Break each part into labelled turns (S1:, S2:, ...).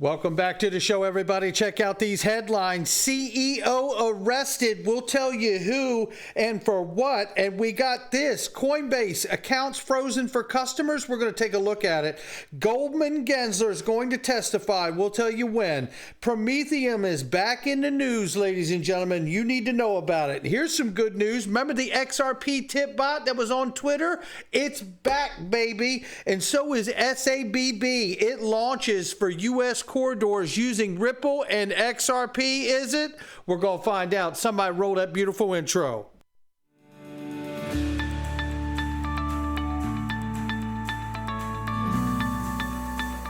S1: Welcome back to the show, everybody. Check out these headlines. CEO arrested. We'll tell you who and for what. And we got this. Coinbase accounts frozen for customers. We're going to take a look at it. Goldman Gensler is going to testify. We'll tell you when. Prometheum is back in the news, ladies and gentlemen. You need to know about it. Here's some good news. Remember the XRPTipBot that was on Twitter? It's back, baby. And so is SABB. It launches for U.S. corridors using Ripple and XRP, is it? We're going to find out. Somebody roll that beautiful intro.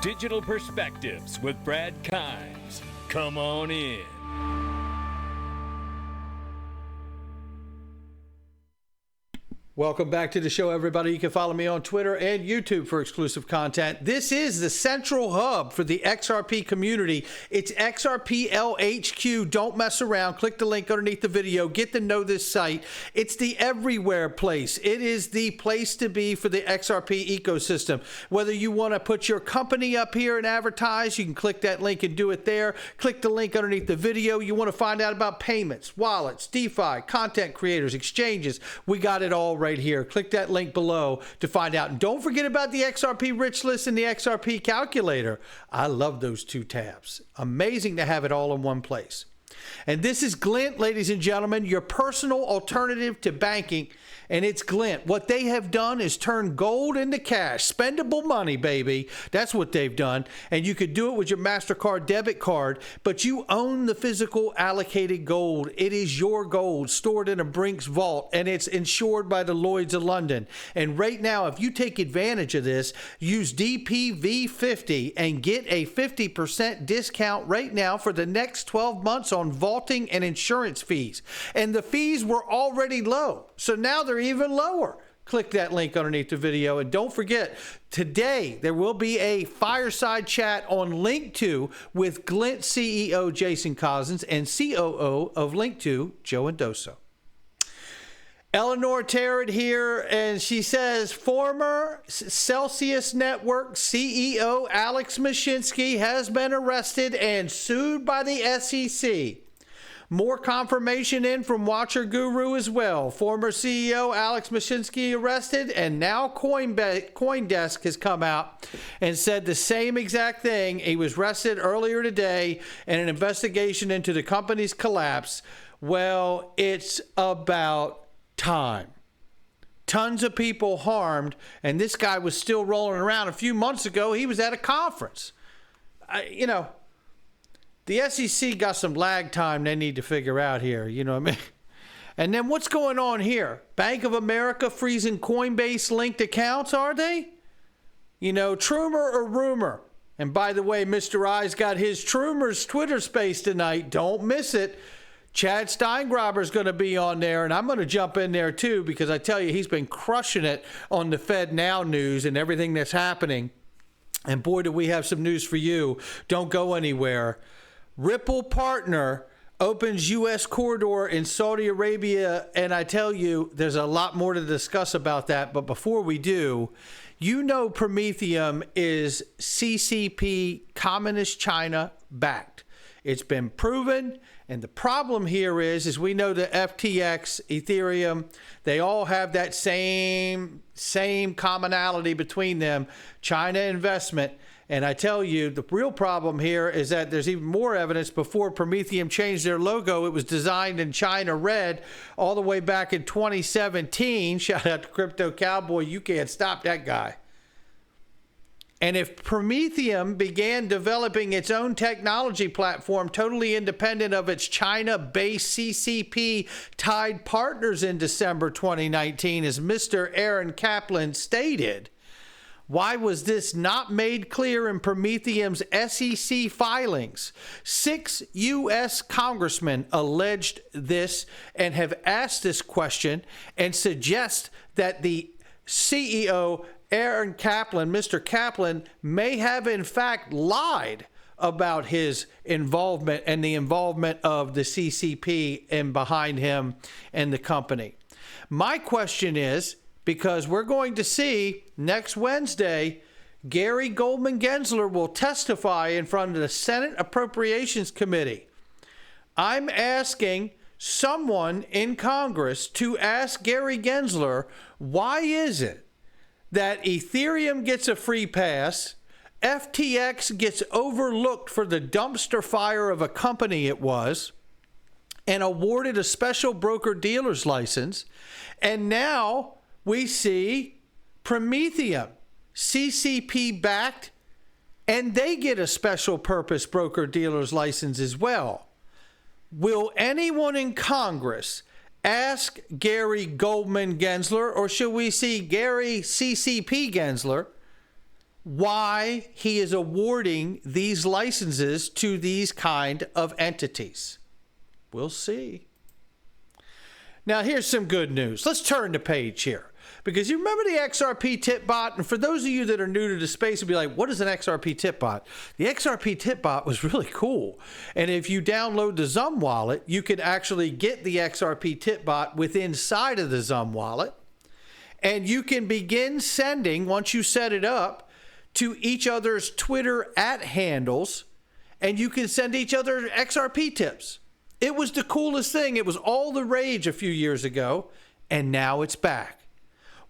S2: Digital Perspectives with Brad Kimes. Come on in.
S1: Welcome back to the show, everybody. You can follow me on Twitter and YouTube for exclusive content. This is the central hub for the XRP community. It's XRPLHQ. Don't mess around. Click the link underneath the video. Get to know this site. It's the everywhere place. It is the place to be for the XRP ecosystem. Whether you want to put your company up here and advertise, you can click that link and do it there. Click the link underneath the video. You want to find out about payments, wallets, DeFi, content creators, exchanges. We got it all right here. Click that link below to find out. And don't forget about the XRP Rich List and the XRP Calculator. I love those two tabs. Amazing to have it all in one place. And this is Glint, ladies and gentlemen, your personal alternative to banking. And it's Glint. What they have done is turn gold into cash. Spendable money, baby. That's what they've done. And you could do it with your MasterCard debit card, but you own the physical allocated gold. It is your gold stored in a BRICS vault, and it's insured by the Lloyds of London. And right now, if you take advantage of this, use DPV50 and get a 50% discount right now for the next 12 months on vaulting and insurance fees. And the fees were already low, so now they're even lower. Click that link underneath the video. And don't forget, today there will be a fireside chat on Link2 with Glint CEO Jason Cousins and COO of Link2, Joe Indoso. Eleanor Tarrant here, and she says former Celsius Network CEO Alex Mashinsky has been arrested and sued by the SEC. More confirmation in from Watcher Guru as well. Former CEO Alex Mashinsky arrested, and now CoinDesk has come out and said the same exact thing. He was arrested earlier today in an investigation into the company's collapse. Well, it's about time. Tons of people harmed, and this guy was still rolling around. A few months ago, he was at a conference. The SEC got some lag time they need to figure out here, you know what I mean? And then what's going on here? Bank of America freezing Coinbase linked accounts, are they? Trumer or rumor? And by the way, Mr. I's got his Trumer's Twitter space tonight. Don't miss it. Chad Steingraber's going to be on there, and I'm going to jump in there too, because I tell you, he's been crushing it on the Fed Now news and everything that's happening. And boy, do we have some news for you. Don't go anywhere. Ripple partner opens U.S. corridor in Saudi Arabia, and I tell you, there's a lot more to discuss about that. But before we do, Prometheum is CCP, Communist China backed. It's been proven, and the problem here is we know the FTX, Ethereum, they all have that same commonality between them, China investment. And I tell you, the real problem here is that there's even more evidence. Before Prometheum changed their logo, it was designed in China red all the way back in 2017. Shout out to Crypto Cowboy. You can't stop that guy. And if Prometheum began developing its own technology platform totally independent of its China-based CCP-tied partners in December 2019, as Mr. Aaron Kaplan stated, why was this not made clear in Prometheum's SEC filings? 6 U.S. congressmen alleged this and have asked this question and suggest that the CEO, Aaron Kaplan, Mr. Kaplan, may have in fact lied about his involvement and the involvement of the CCP and behind him and the company. My question is, because we're going to see next Wednesday Gary Goldman Gensler will testify in front of the Senate Appropriations Committee. I'm asking someone in Congress to ask Gary Gensler, why is it that Ethereum gets a free pass, FTX gets overlooked for the dumpster fire of a company it was, and awarded a special broker-dealer's license, and now we see Prometheum, CCP-backed, and they get a special purpose broker-dealer's license as well. Will anyone in Congress ask Gary Goldman Gensler, or should we see Gary CCP Gensler, why he is awarding these licenses to these kind of entities? We'll see. Now, here's some good news. Let's turn the page here, because you remember the XRPTipBot, and for those of you that are new to the space, you'll be like, what is an XRPTipBot? The XRPTipBot was really cool. And if you download the Zum wallet, you can actually get the XRPTipBot within inside of the Zum wallet. And you can begin sending, once you set it up, to each other's Twitter @handles, and you can send each other XRP tips. It was the coolest thing. It was all the rage a few years ago, and now it's back.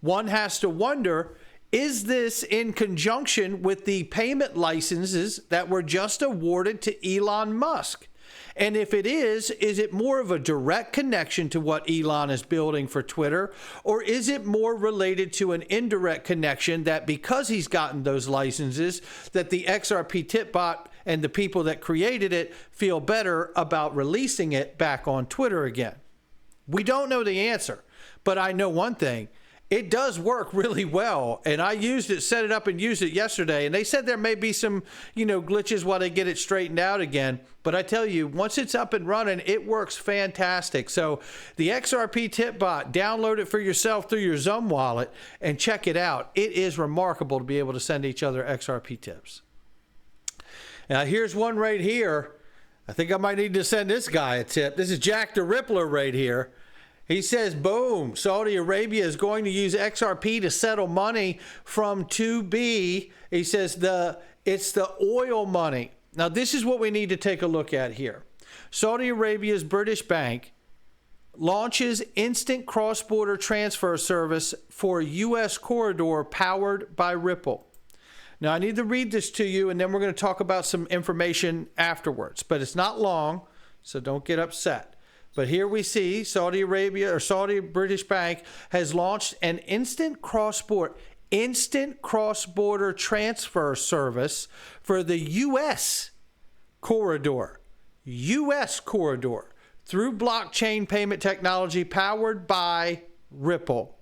S1: One has to wonder, is this in conjunction with the payment licenses that were just awarded to Elon Musk? And if it is it more of a direct connection to what Elon is building for Twitter? Or is it more related to an indirect connection that because he's gotten those licenses, that the XRPTipBot and the people that created it feel better about releasing it back on Twitter again? We don't know the answer, but I know one thing. It does work really well, and I used it, set it up and used it yesterday, and they said there may be some, glitches while they get it straightened out again. But I tell you, once it's up and running, it works fantastic. So the XRPTipBot, download it for yourself through your Zum wallet and check it out. It is remarkable to be able to send each other XRP tips. Now, here's one right here. I think I might need to send this guy a tip. This is Jack the Rippler right here. He says, boom, Saudi Arabia is going to use XRP to settle money from 2B. He says it's the oil money. Now, this is what we need to take a look at here. Saudi Arabia's British bank launches instant cross-border transfer service for U.S. corridor powered by Ripple. Now, I need to read this to you, and then we're going to talk about some information afterwards. But it's not long, so don't get upset. But here we see Saudi British Bank has launched an instant cross-border transfer service for the U.S. corridor through blockchain payment technology powered by Ripple.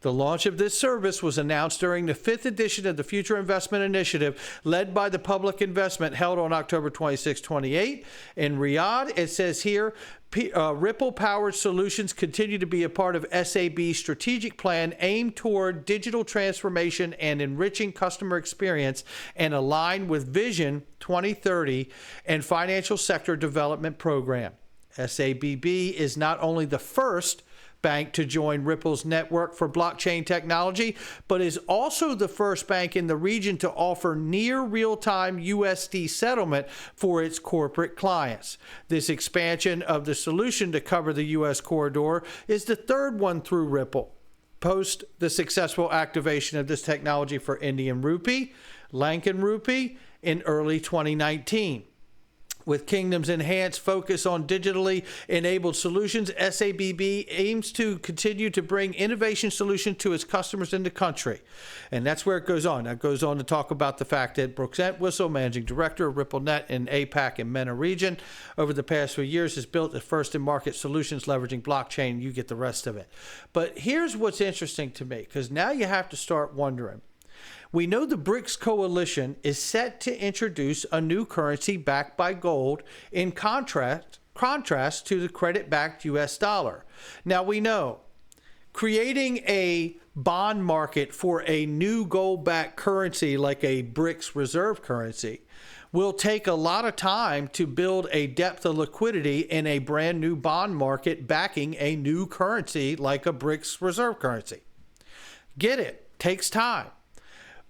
S1: The launch of this service was announced during the 5th edition of the Future Investment Initiative, led by the Public Investment, held on October 26-28 in Riyadh. It says here, Ripple-powered solutions continue to be a part of SAB's strategic plan aimed toward digital transformation and enriching customer experience, and aligned with Vision 2030 and Financial Sector Development Program. SABB is not only the first bank to join Ripple's network for blockchain technology, but is also the first bank in the region to offer near real-time USD settlement for its corporate clients. This expansion of the solution to cover the U.S. corridor is the third one through Ripple, post the successful activation of this technology for Indian rupee, Lankan rupee in early 2019. With Kingdom's enhanced focus on digitally enabled solutions, SABB aims to continue to bring innovation solutions to its customers in the country. And that's where it goes on. That goes on to talk about the fact that Brooks Entwistle, managing director of RippleNet in APAC and MENA region, over the past few years has built the first-in-market solutions leveraging blockchain. You get the rest of it. But here's what's interesting to me, because now you have to start wondering. We know the BRICS coalition is set to introduce a new currency backed by gold in contrast to the credit-backed US dollar. Now we know creating a bond market for a new gold-backed currency like a BRICS reserve currency will take a lot of time to build a depth of liquidity in a brand new bond market backing a new currency like a BRICS reserve currency. Get it? Takes time.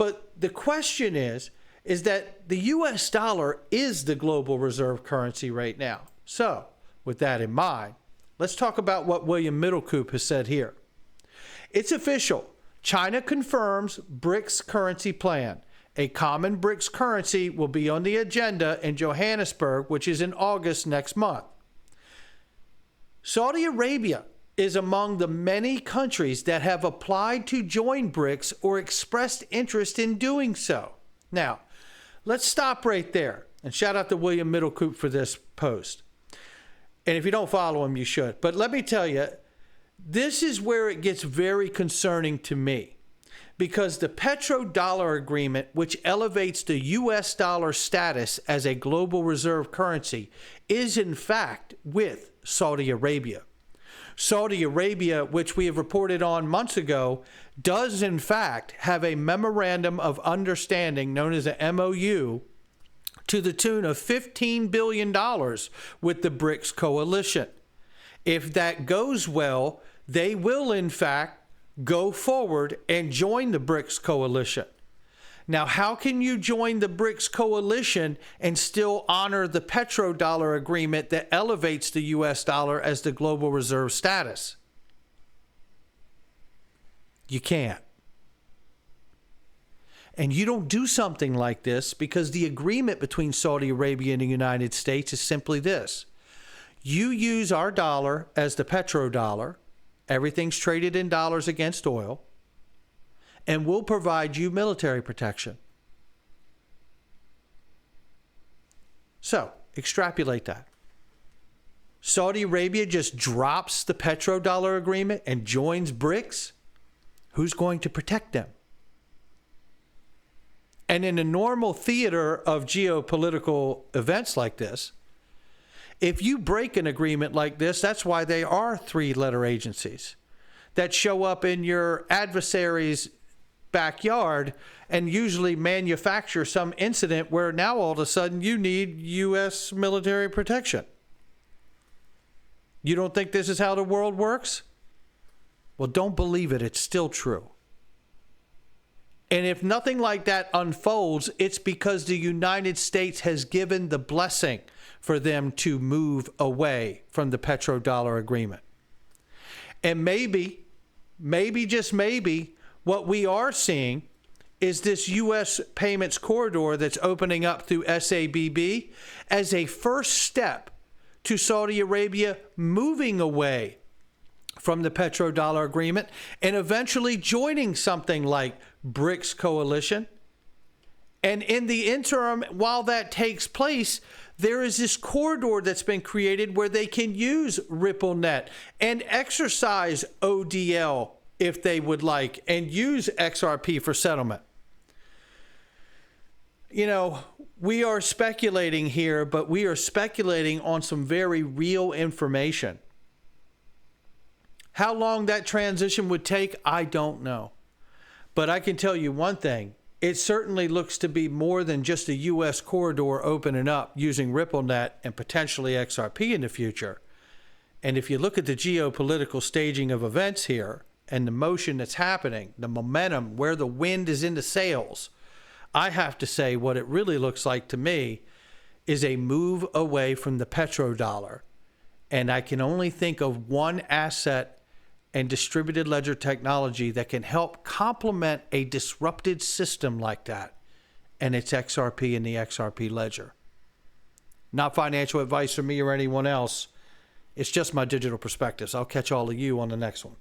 S1: But the question is that the US dollar is the global reserve currency right now. So with that in mind, let's talk about what William Middlecoop has said here. It's official. China confirms BRICS currency plan. A common BRICS currency will be on the agenda in Johannesburg, which is in August next month. Saudi Arabia is among the many countries that have applied to join BRICS or expressed interest in doing so. Now, let's stop right there. And shout out to William Middlecoop for this post. And if you don't follow him, you should. But let me tell you, this is where it gets very concerning to me. Because the petrodollar agreement, which elevates the US dollar status as a global reserve currency, is in fact with Saudi Arabia. Saudi Arabia, which we have reported on months ago, does in fact have a memorandum of understanding known as a MOU to the tune of $15 billion with the BRICS coalition. If that goes well, they will in fact go forward and join the BRICS coalition. Now, how can you join the BRICS coalition and still honor the petrodollar agreement that elevates the US dollar as the global reserve status? You can't. And you don't do something like this because the agreement between Saudi Arabia and the United States is simply this. You use our dollar as the petrodollar. Everything's traded in dollars against oil. And we'll provide you military protection. So, extrapolate that. Saudi Arabia just drops the petrodollar agreement and joins BRICS. Who's going to protect them? And in a normal theater of geopolitical events like this, if you break an agreement like this, that's why they are three-letter agencies that show up in your adversary's backyard and usually manufacture some incident where now all of a sudden you need U.S. military protection. You don't think this is how the world works? Well, don't believe it. It's still true. And if nothing like that unfolds, it's because the United States has given the blessing for them to move away from the petrodollar agreement. And maybe, just maybe, what we are seeing is this U.S. payments corridor that's opening up through SABB as a first step to Saudi Arabia moving away from the petrodollar agreement and eventually joining something like BRICS coalition. And in the interim, while that takes place, there is this corridor that's been created where they can use RippleNet and exercise ODL if they would like and use XRP for settlement. You know, we are speculating here, but we are speculating on some very real information. How long that transition would take, I don't know. But I can tell you one thing. It certainly looks to be more than just a U.S. corridor opening up using RippleNet and potentially XRP in the future. And if you look at the geopolitical staging of events here and the motion that's happening, the momentum, where the wind is in the sails, I have to say what it really looks like to me is a move away from the petrodollar. And I can only think of one asset and distributed ledger technology that can help complement a disrupted system like that. And it's XRP and the XRP ledger. Not financial advice from me or anyone else. It's just my digital perspectives. I'll catch all of you on the next one.